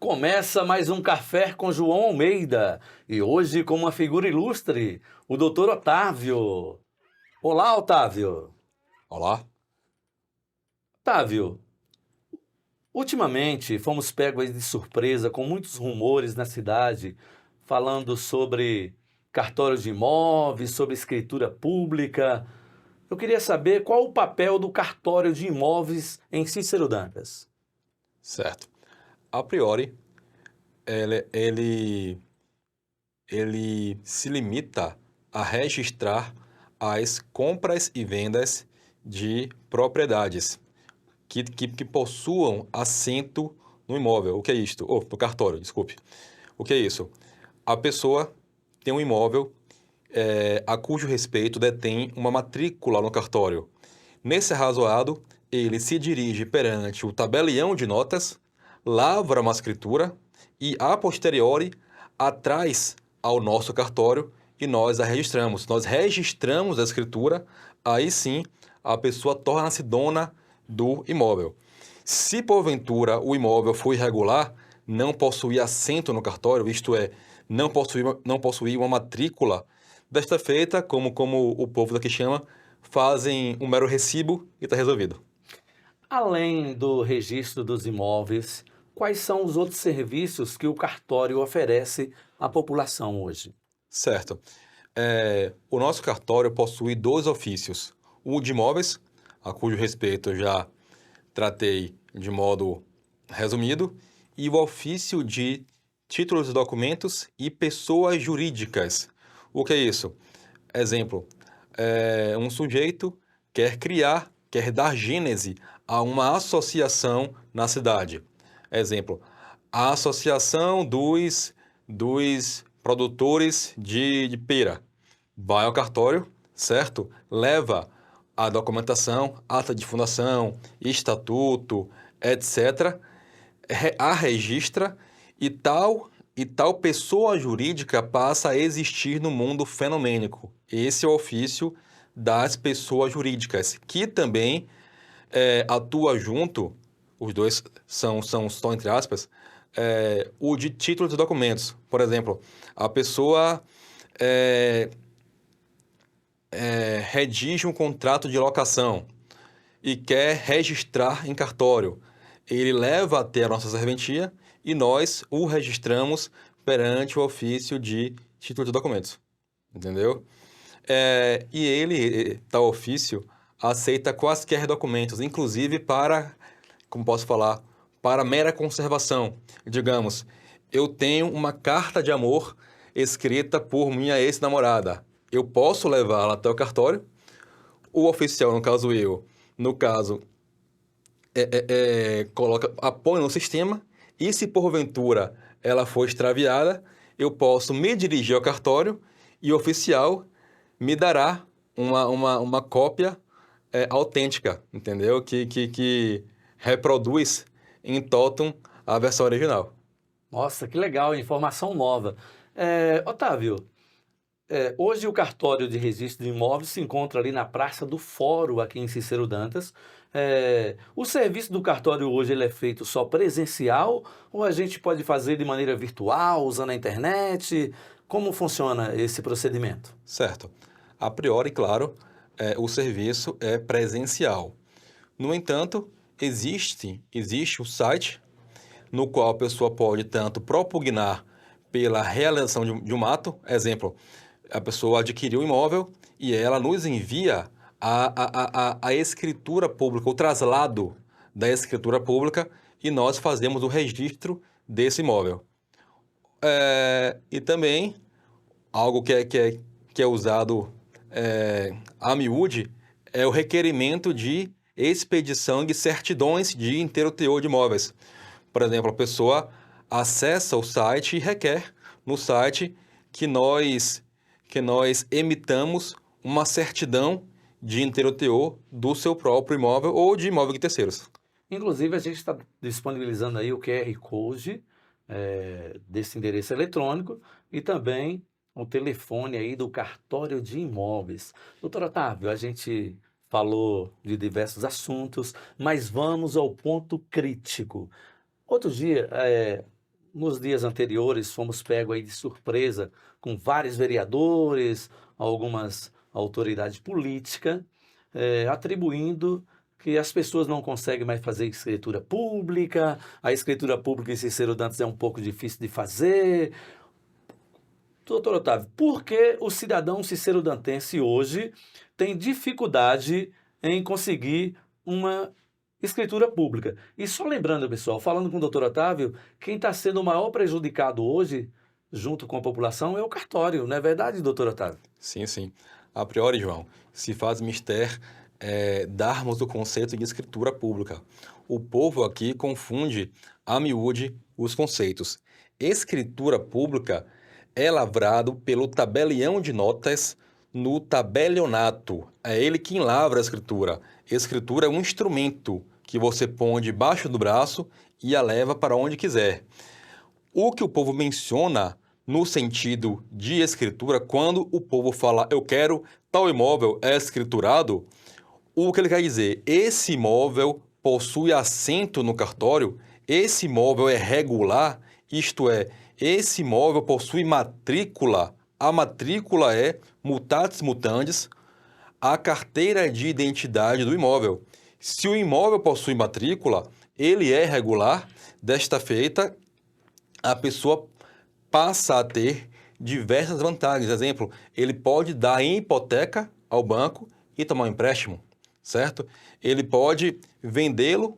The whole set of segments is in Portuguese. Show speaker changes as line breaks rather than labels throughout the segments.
Começa mais um Café com João Almeida e hoje com uma figura ilustre, o Dr. Otávio. Olá, Otávio.
Olá.
Otávio, ultimamente fomos pegos de surpresa com muitos rumores na cidade falando sobre cartórios de imóveis, sobre escritura pública. Eu queria saber qual o papel do cartório de imóveis em Cícero Dantas.
Certo. A priori, ele, ele se limita a registrar as compras e vendas de propriedades que possuam assento no imóvel. O que é isto? No cartório, desculpe. O que é isso? A pessoa tem um imóvel a cujo respeito detém uma matrícula no cartório. Nesse arrazoado, ele se dirige perante o tabelião de notas, lavra uma escritura e, a posteriori, atrás ao nosso cartório e nós a registramos. Nós registramos a escritura, aí sim a pessoa torna-se dona do imóvel. Se porventura o imóvel for irregular, não possuir assento no cartório, isto é, não possuir uma matrícula, desta feita, como o povo daqui chama, fazem um mero recibo e está resolvido.
Além do registro dos imóveis, quais são os outros serviços que o cartório oferece à população hoje?
Certo. O nosso cartório possui dois ofícios. O de imóveis, a cujo respeito eu já tratei de modo resumido, e o ofício de títulos e documentos e pessoas jurídicas. O que é isso? Exemplo, um sujeito quer dar gênese a uma associação na cidade. Exemplo, a associação dos produtores de pera. Vai ao cartório, certo? Leva a documentação, ata de fundação, estatuto, etc. A registra e tal pessoa jurídica passa a existir no mundo fenomênico. Esse é o ofício das pessoas jurídicas, que também atua junto, os dois são entre aspas, o de títulos de documentos. Por exemplo, a pessoa redige um contrato de locação e quer registrar em cartório. Ele leva até a nossa serventia e nós o registramos perante o ofício de título de documentos. Entendeu? E ele, tal ofício, aceita quaisquer documentos, inclusive para, como posso falar, para mera conservação. Digamos, eu tenho uma carta de amor escrita por minha ex-namorada. Eu posso levá-la até o cartório. O oficial, no caso eu, no caso, põe no sistema, e se porventura ela for extraviada, eu posso me dirigir ao cartório e o oficial me dará uma cópia autêntica, entendeu? Que reproduz em totum a versão original.
Nossa, que legal, informação nova. Otávio, hoje o cartório de registro de imóveis se encontra ali na Praça do Fórum, aqui em Cícero Dantas. O serviço do cartório hoje ele é feito só presencial ou a gente pode fazer de maneira virtual, usando a internet? Como funciona esse procedimento?
Certo. A priori, claro, o serviço é presencial. No entanto, existe o site no qual a pessoa pode tanto propugnar pela realização de um ato, exemplo, a pessoa adquiriu um imóvel e ela nos envia a escritura pública, o traslado da escritura pública e nós fazemos o registro desse imóvel. E também, algo que é usado a miúde, é o requerimento de expedição de certidões de inteiro teor de imóveis. Por exemplo, a pessoa acessa o site e requer no site que nós emitamos uma certidão de inteiro teor do seu próprio imóvel ou de imóvel de terceiros.
Inclusive, a gente está disponibilizando aí o QR Code desse endereço eletrônico e também o telefone aí do cartório de imóveis. Doutor Otávio, a gente falou de diversos assuntos, mas vamos ao ponto crítico. Outro dia, nos dias anteriores fomos pegos aí de surpresa com vários vereadores, algumas autoridades políticas, atribuindo que as pessoas não conseguem mais fazer escritura pública, a escritura pública em Cícero Dantas é um pouco difícil de fazer. Doutor Otávio, por que o cidadão cicero-dantense hoje tem dificuldade em conseguir uma escritura pública? E só lembrando, pessoal, falando com o doutor Otávio, quem está sendo o maior prejudicado hoje, junto com a população, é o cartório, não é verdade, doutor Otávio?
Sim, sim. A priori, João, se faz mister darmos o conceito de escritura pública. O povo aqui confunde a miúde os conceitos. Escritura pública é lavrado pelo tabelião de notas no tabelionato. É ele quem lavra a escritura. Escritura é um instrumento que você põe debaixo do braço e a leva para onde quiser. O que o povo menciona no sentido de escritura, quando o povo fala eu quero tal imóvel é escriturado, o que ele quer dizer? Esse imóvel possui assento no cartório, esse imóvel é regular, isto é, esse imóvel possui matrícula, a matrícula é mutatis mutandis, a carteira de identidade do imóvel. Se o imóvel possui matrícula, ele é regular, desta feita, a pessoa passa a ter diversas vantagens. Exemplo, ele pode dar em hipoteca ao banco e tomar um empréstimo, certo? Ele pode vendê-lo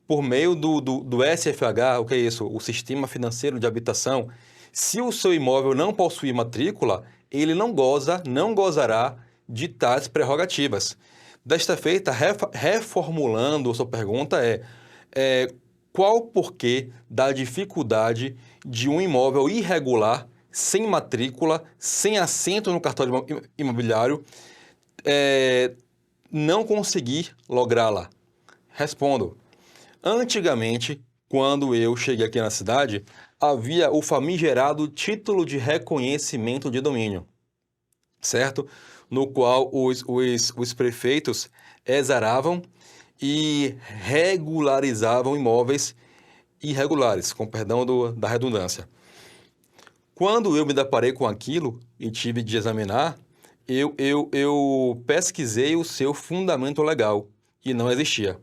por meio do SFH, o que é isso? O Sistema Financeiro de Habitação. Se o seu imóvel não possuir matrícula, ele não gozará de tais prerrogativas. Desta feita, reformulando a sua pergunta qual o porquê da dificuldade de um imóvel irregular, sem matrícula, sem assento no cartório imobiliário, não conseguir lográ-la? Respondo. Antigamente, quando eu cheguei aqui na cidade, havia o famigerado título de reconhecimento de domínio, certo? No qual os prefeitos exaravam e regularizavam imóveis irregulares, com perdão da redundância. Quando eu me deparei com aquilo e tive de examinar, eu pesquisei o seu fundamento legal e não existia,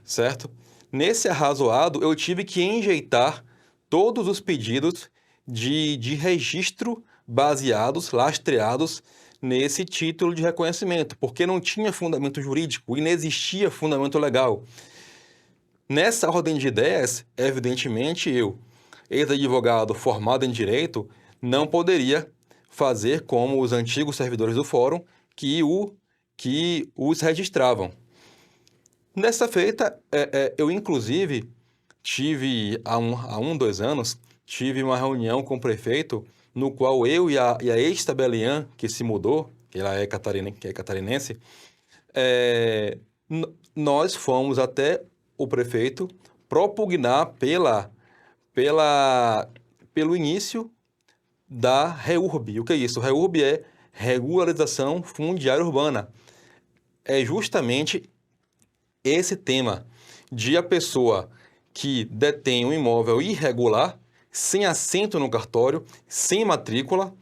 certo? Nesse arrazoado, eu tive que enjeitar todos os pedidos de registro baseados, lastreados nesse título de reconhecimento, porque não tinha fundamento jurídico e não existia fundamento legal. Nessa ordem de ideias, evidentemente, eu, ex-advogado formado em Direito, não poderia fazer como os antigos servidores do Fórum que os registravam. Nessa feita, eu inclusive tive, há 2 anos, tive uma reunião com o prefeito, no qual eu e a ex-tabeliã, que se mudou, que ela é catarinense, nós fomos até o prefeito propugnar pelo início da REURB. O que é isso? REURB é Regularização Fundiária Urbana. É justamente esse tema de a pessoa que detém um imóvel irregular, sem assento no cartório, sem matrícula,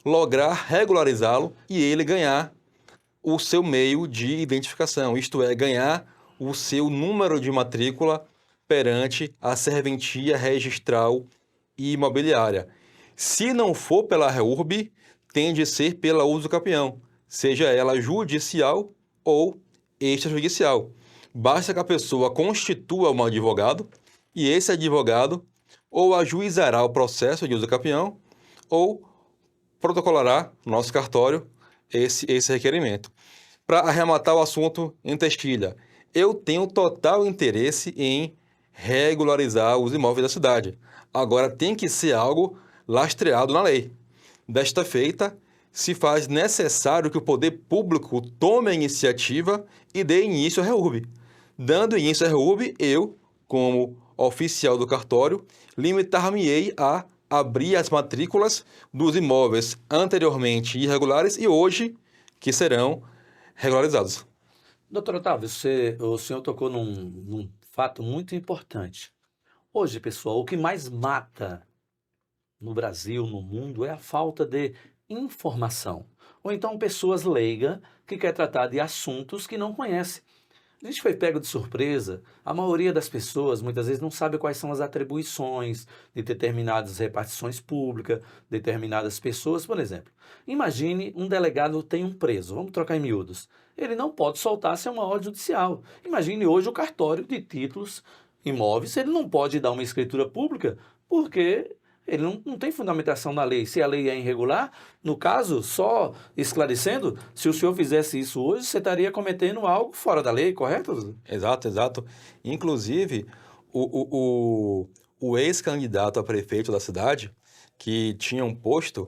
lograr regularizá-lo e ele ganhar o seu meio de identificação, isto é, ganhar o seu número de matrícula perante a serventia registral e imobiliária. Se não for pela REURB, tende a ser pela uso capião, seja ela judicial ou extrajudicial. Basta que a pessoa constitua um advogado e esse advogado ou ajuizará o processo de uso capião ou protocolará no nosso cartório esse requerimento. Para arrematar o assunto em Textilha, eu tenho total interesse em regularizar os imóveis da cidade. Agora, tem que ser algo lastreado na lei. Desta feita, se faz necessário que o poder público tome a iniciativa e dê início à REURB. Dando início à REURB, eu, como oficial do cartório, limitar-me-ei a abrir as matrículas dos imóveis anteriormente irregulares e hoje que serão regularizados.
Doutor Otávio, o senhor tocou num fato muito importante. Hoje, pessoal, o que mais mata no Brasil, no mundo, é a falta de informação. Ou então pessoas leigas que quer tratar de assuntos que não conhece. A gente foi pego de surpresa. A maioria das pessoas muitas vezes não sabe quais são as atribuições de determinadas repartições públicas, determinadas pessoas. Por exemplo, imagine um delegado tem um preso, vamos trocar em miúdos. Ele não pode soltar sem uma ordem judicial. Imagine hoje o cartório de títulos imóveis, ele não pode dar uma escritura pública porque ele não tem fundamentação na lei. Se a lei é irregular, no caso, só esclarecendo, se o senhor fizesse isso hoje, você estaria cometendo algo fora da lei, correto?
Exato, exato. Inclusive, o ex-candidato a prefeito da cidade, que tinha um posto,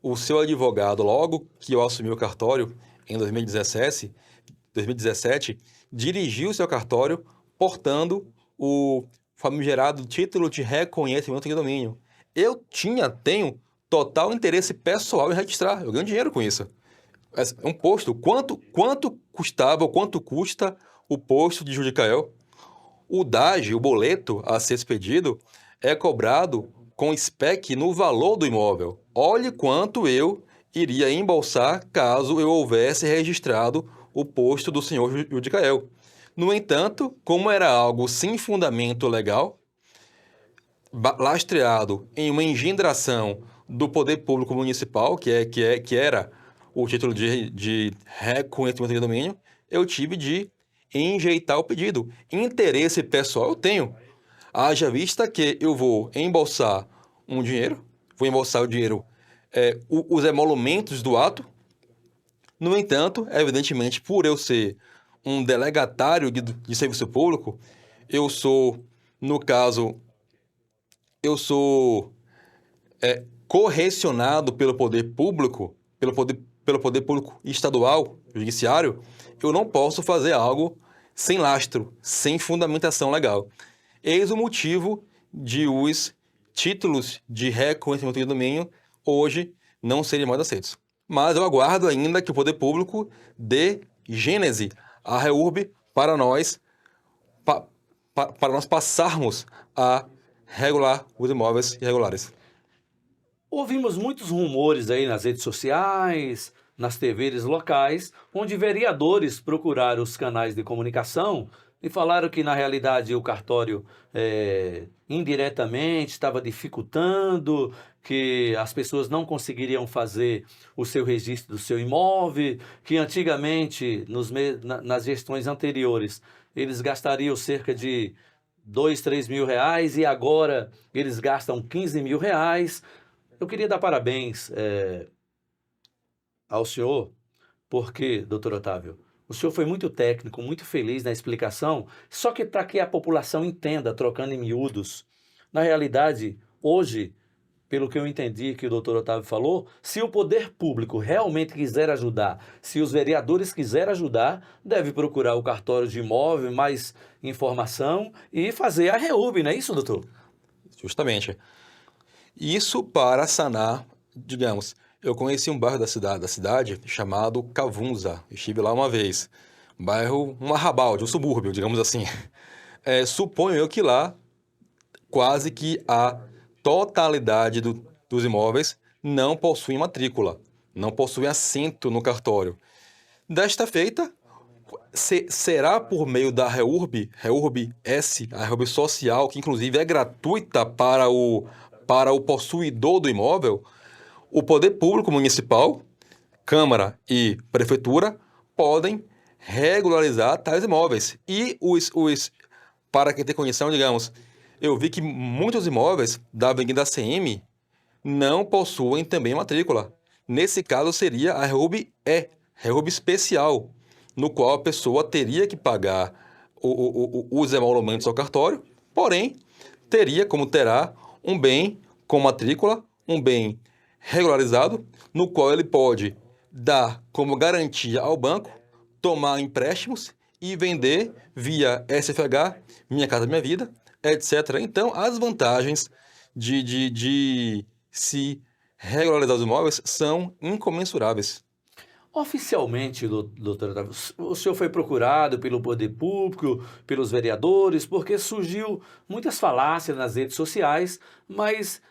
o seu advogado, logo que eu assumi o cartório, em 2017, dirigiu seu cartório portando o famigerado título de reconhecimento de domínio. Tenho total interesse pessoal em registrar. Eu ganho dinheiro com isso. É um posto. Quanto custava ou quanto custa o posto de Judicael? O DAGE, o boleto a ser expedido, é cobrado com SPEC no valor do imóvel. Olhe quanto eu iria embolsar caso eu houvesse registrado o posto do senhor Judicael. No entanto, como era algo sem fundamento legal, lastreado em uma engendração do poder público municipal, que era o título de reconhecimento de domínio, eu tive de enjeitar o pedido. Interesse pessoal eu tenho. Haja vista que eu vou embolsar um dinheiro, vou embolsar o dinheiro, os emolumentos do ato. No entanto, evidentemente, por eu ser um delegatário de serviço público, no caso, eu sou correcionado pelo poder público, pelo poder público estadual, judiciário, eu não posso fazer algo sem lastro, sem fundamentação legal. Eis o motivo de os títulos de reconhecimento de domínio hoje não serem mais aceitos. Mas eu aguardo ainda que o poder público dê gênese à REURB para nós passarmos a regular os imóveis irregulares.
Ouvimos muitos rumores aí nas redes sociais, nas TVs locais, onde vereadores procuraram os canais de comunicação e falaram que, na realidade, o cartório indiretamente estava dificultando, que as pessoas não conseguiriam fazer o seu registro do seu imóvel, que antigamente, nas gestões anteriores, eles gastariam cerca de 2, 3 mil reais e agora eles gastam 15 mil reais. Eu queria dar parabéns ao senhor, porque, doutor Otávio, o senhor foi muito técnico, muito feliz na explicação, só que para que a população entenda, trocando em miúdos, na realidade, hoje, pelo que eu entendi que o doutor Otávio falou, se o poder público realmente quiser ajudar, se os vereadores quiserem ajudar, deve procurar o cartório de imóvel, mais informação e fazer a REURB, não é isso, doutor?
Justamente. Isso para sanar, digamos, eu conheci um bairro da cidade chamado Cavunza. Estive lá uma vez. Um arrabalde, um subúrbio, digamos assim. Suponho eu que lá quase que a totalidade dos imóveis não possuem matrícula, não possuem assento no cartório. Desta feita, será por meio da REURB S, a REURB social, que inclusive é gratuita para o possuidor do imóvel, o poder público municipal, Câmara e Prefeitura, podem regularizar tais imóveis. E para quem tem condição, digamos, eu vi que muitos imóveis da Avenida ACM não possuem também matrícula. Nesse caso, seria a REURB REURB especial, no qual a pessoa teria que pagar os emolumentos ao cartório, porém, terá um bem com matrícula, um bem regularizado, no qual ele pode dar como garantia ao banco, tomar empréstimos e vender via SFH, Minha Casa Minha Vida, etc. Então, as vantagens de se regularizar os imóveis são incomensuráveis.
Oficialmente, doutor Otávio, o senhor foi procurado pelo poder público, pelos vereadores, porque surgiu muitas falácias nas redes sociais, mas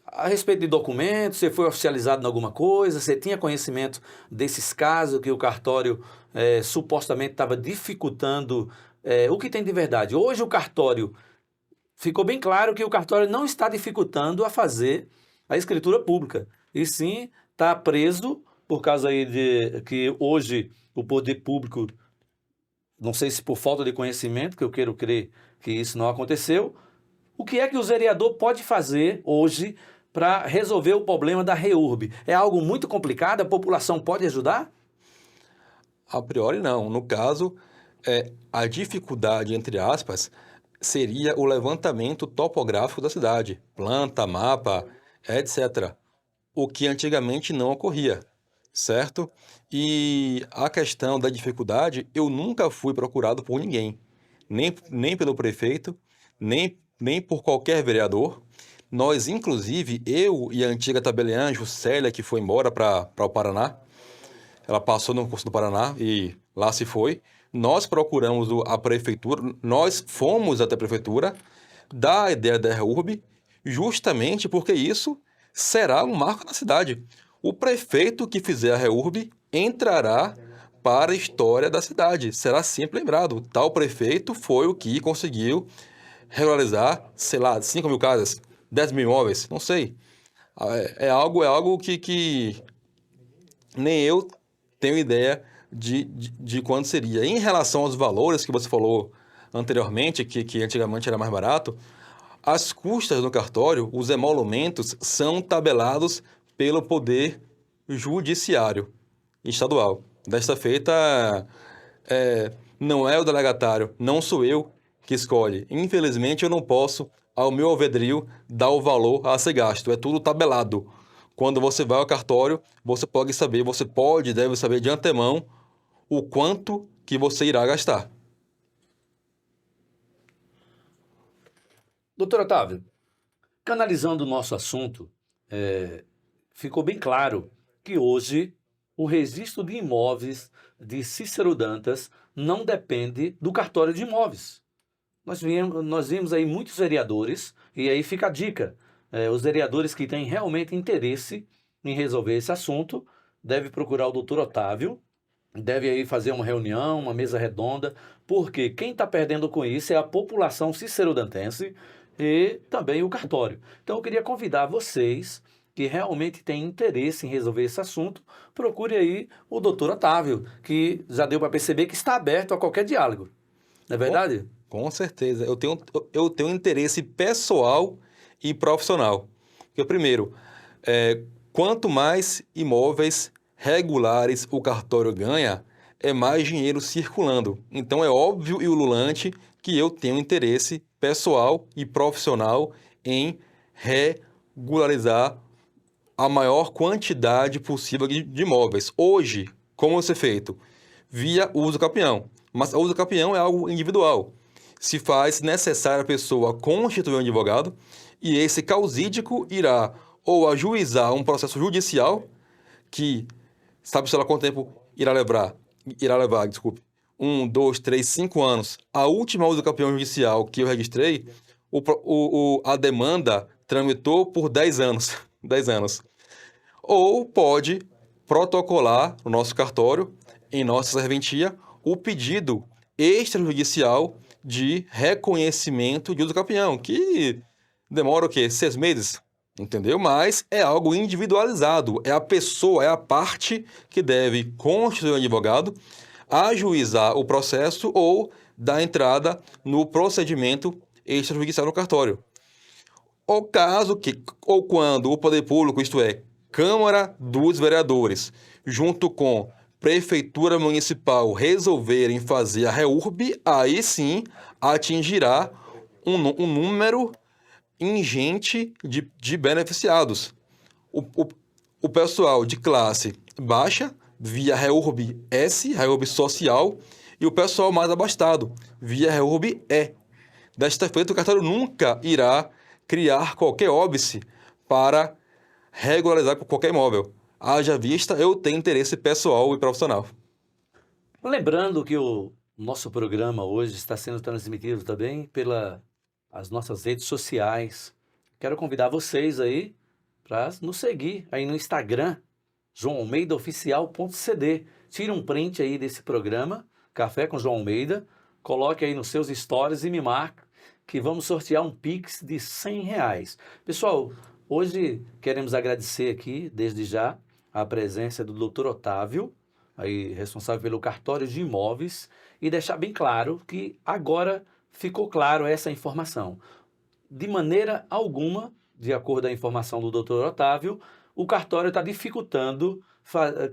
a respeito de documentos, você foi oficializado em alguma coisa, você tinha conhecimento desses casos que o cartório supostamente estava dificultando o que tem de verdade. Hoje o cartório, ficou bem claro que o cartório não está dificultando a fazer a escritura pública, e sim está preso por causa aí de que hoje o poder público, não sei se por falta de conhecimento, que eu quero crer que isso não aconteceu. O que é que o vereador pode fazer hoje para resolver o problema da REURB? É algo muito complicado? A população pode ajudar?
A priori, não. No caso, a dificuldade, entre aspas, seria o levantamento topográfico da cidade, planta, mapa, etc. O que antigamente não ocorria, certo? E a questão da dificuldade, eu nunca fui procurado por ninguém, nem pelo prefeito, nem por qualquer vereador. Nós, inclusive, eu e a antiga tabeliã Juscelia, que foi embora para o Paraná, ela passou no curso do Paraná e lá se foi. Nós procuramos a prefeitura, nós fomos até a prefeitura, dar a ideia da REURB, justamente porque isso será um marco na cidade. O prefeito que fizer a REURB entrará para a história da cidade. Será sempre lembrado. Tal prefeito foi o que conseguiu regularizar, sei lá, 5 mil casas, 10 mil imóveis, não sei. É algo que nem eu tenho ideia de quanto seria. Em relação aos valores que você falou anteriormente, que antigamente era mais barato, as custas no cartório, os emolumentos, são tabelados pelo Poder Judiciário Estadual. Desta feita, não é o delegatário, não sou eu que escolhe. Infelizmente, eu não posso, ao meu alvedrio, dar o valor a ser gasto. É tudo tabelado. Quando você vai ao cartório, você pode saber, deve saber de antemão o quanto que você irá gastar.
Doutor Otávio, canalizando o nosso assunto, ficou bem claro que hoje o registro de imóveis de Cícero Dantas não depende do cartório de imóveis. Nós vimos aí muitos vereadores, e aí fica a dica, os vereadores que têm realmente interesse em resolver esse assunto, devem procurar o doutor Otávio, deve aí fazer uma reunião, uma mesa redonda, porque quem está perdendo com isso é a população cicerodantense e também o cartório. Então eu queria convidar vocês que realmente têm interesse em resolver esse assunto, procure aí o doutor Otávio, que já deu para perceber que está aberto a qualquer diálogo. Não é verdade?
Com certeza. Eu tenho interesse pessoal e profissional. Porque, primeiro, quanto mais imóveis regulares o cartório ganha, é mais dinheiro circulando. Então, é óbvio e ululante que eu tenho interesse pessoal e profissional em regularizar a maior quantidade possível de imóveis. Hoje, como vai ser feito? Via uso capião. Mas o uso capião é algo individual. Se faz necessário a pessoa constituir um advogado e esse causídico irá ou ajuizar um processo judicial que, sabe-se lá quanto tempo irá levar, desculpe, 1, 2, 3, 5 anos. A última uso capião judicial que eu registrei, a demanda tramitou por 10 anos. 10 anos. Ou pode protocolar no nosso cartório, em nossa serventia, o pedido extrajudicial de reconhecimento de uso capião, que demora o quê? 6 meses, entendeu? Mas é algo individualizado, é a pessoa, é a parte que deve constituir um advogado, ajuizar o processo ou dar entrada no procedimento extrajudicial no cartório. Ou quando o poder público, isto é, Câmara dos Vereadores, junto com Prefeitura Municipal, resolverem fazer a REURB, aí sim atingirá um número ingente de beneficiados. O pessoal de classe baixa, via REURB S, REURB social, e o pessoal mais abastado, via REURB E. Desta feita, o cartório nunca irá criar qualquer óbice para regularizar qualquer imóvel. Haja vista, eu tenho interesse pessoal e profissional.
Lembrando que o nosso programa hoje está sendo transmitido também pelas nossas redes sociais. Quero convidar vocês aí para nos seguir aí no Instagram, joãoalmeidaoficial.cd. Tire um print aí desse programa, Café com João Almeida, coloque aí nos seus stories e me marque, que vamos sortear um Pix de R$ 100. Pessoal, hoje queremos agradecer aqui, desde já, a presença do Dr. Otávio, aí responsável pelo cartório de imóveis, e deixar bem claro que agora ficou claro essa informação. De maneira alguma, de acordo com a informação do Dr. Otávio, o cartório está dificultando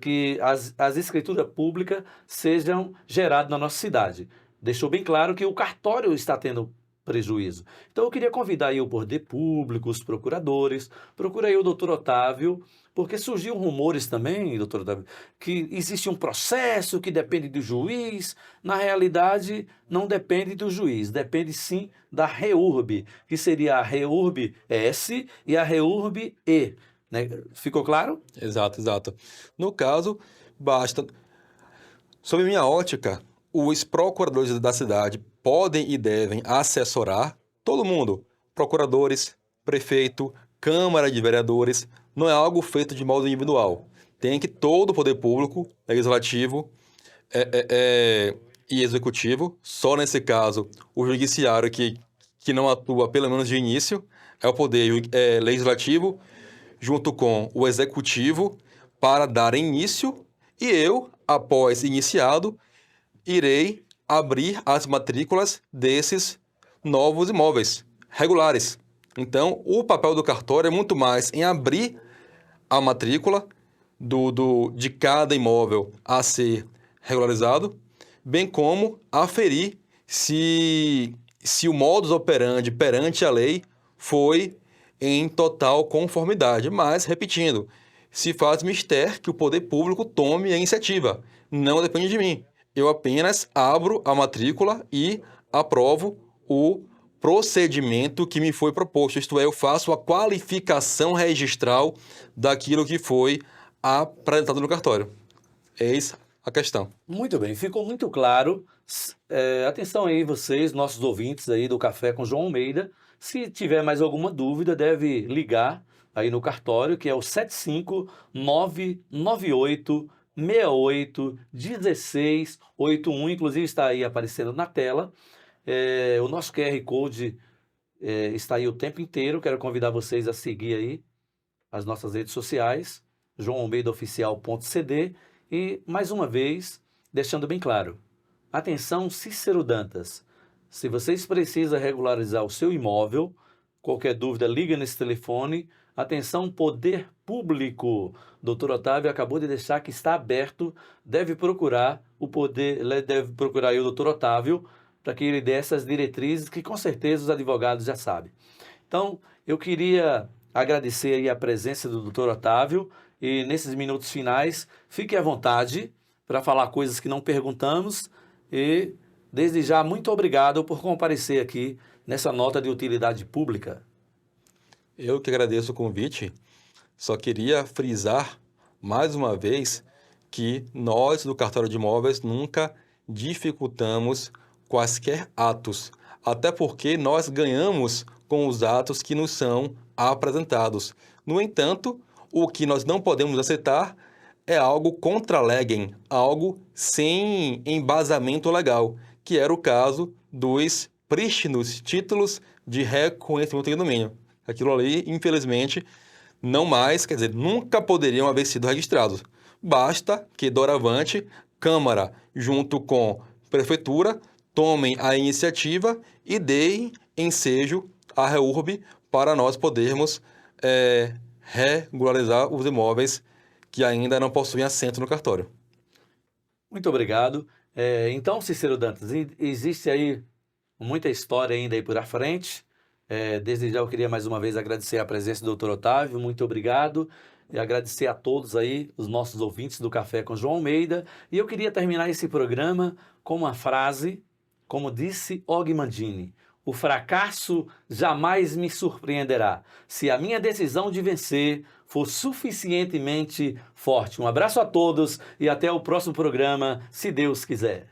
que as escrituras públicas sejam geradas na nossa cidade. Deixou bem claro que o cartório está tendo prejuízo. Então eu queria convidar aí o poder público, os procuradores, procura aí o doutor Otávio, porque surgiu rumores também, doutor Otávio, que existe um processo que depende do juiz. Na realidade, não depende do juiz, depende sim da REURB, que seria a REURB S e a REURB E. Né? Ficou claro?
Exato, exato. No caso, basta... Sob minha ótica, os procuradores da cidade podem e devem assessorar todo mundo, procuradores, prefeito, Câmara de Vereadores, não é algo feito de modo individual. Tem que todo o poder público, legislativo e executivo, só nesse caso o judiciário que não atua pelo menos de início, é o poder legislativo junto com o executivo para dar início e eu, após iniciado, irei abrir as matrículas desses novos imóveis regulares. Então, o papel do cartório é muito mais em abrir a matrícula de cada imóvel a ser regularizado, bem como aferir se o modus operandi perante a lei foi em total conformidade. Mas, repetindo, se faz mister que o poder público tome a iniciativa. Não depende de mim. Eu apenas abro a matrícula e aprovo o procedimento que me foi proposto. Isto é, eu faço a qualificação registral daquilo que foi apresentado no cartório. Eis a questão.
Muito bem, ficou muito claro. Atenção aí vocês, nossos ouvintes aí do Café com João Almeida. Se tiver mais alguma dúvida, deve ligar aí no cartório, que é o 75998681681. Inclusive está aí aparecendo na tela. O nosso QR Code está aí o tempo inteiro. Quero convidar vocês a seguir aí as nossas redes sociais, joãoalmeidaoficial.cd. E, mais uma vez, deixando bem claro, atenção Cícero Dantas, se vocês precisam regularizar o seu imóvel, qualquer dúvida, liga nesse telefone. Atenção Poder Público, Dr. Otávio acabou de deixar que está aberto, deve procurar aí o Dr. Otávio, para que ele dê essas diretrizes que com certeza os advogados já sabem. Então, eu queria agradecer aí a presença do Dr. Otávio e nesses minutos finais, fique à vontade para falar coisas que não perguntamos e, desde já, muito obrigado por comparecer aqui nessa nota de utilidade pública.
Eu que agradeço o convite, só queria frisar mais uma vez que nós do Cartório de Imóveis nunca dificultamos quaisquer atos, até porque nós ganhamos com os atos que nos são apresentados. No entanto, o que nós não podemos aceitar é algo contra legem, algo sem embasamento legal, que era o caso dos prístinos títulos de reconhecimento de domínio. Aquilo ali, infelizmente, não mais, quer dizer, nunca poderiam haver sido registrados. Basta que, doravante, Câmara, junto com Prefeitura, tomem a iniciativa e deem ensejo à REURB para nós podermos regularizar os imóveis que ainda não possuem assento no cartório.
Muito obrigado. Então, Cícero Dantas, existe aí muita história ainda aí por à frente. Desde já eu queria mais uma vez agradecer a presença do Dr. Otávio, muito obrigado. E agradecer a todos aí, os nossos ouvintes do Café com João Almeida. E eu queria terminar esse programa com uma frase, como disse Og Mandini: o fracasso jamais me surpreenderá, se a minha decisão de vencer for suficientemente forte. Um abraço a todos e até o próximo programa, se Deus quiser.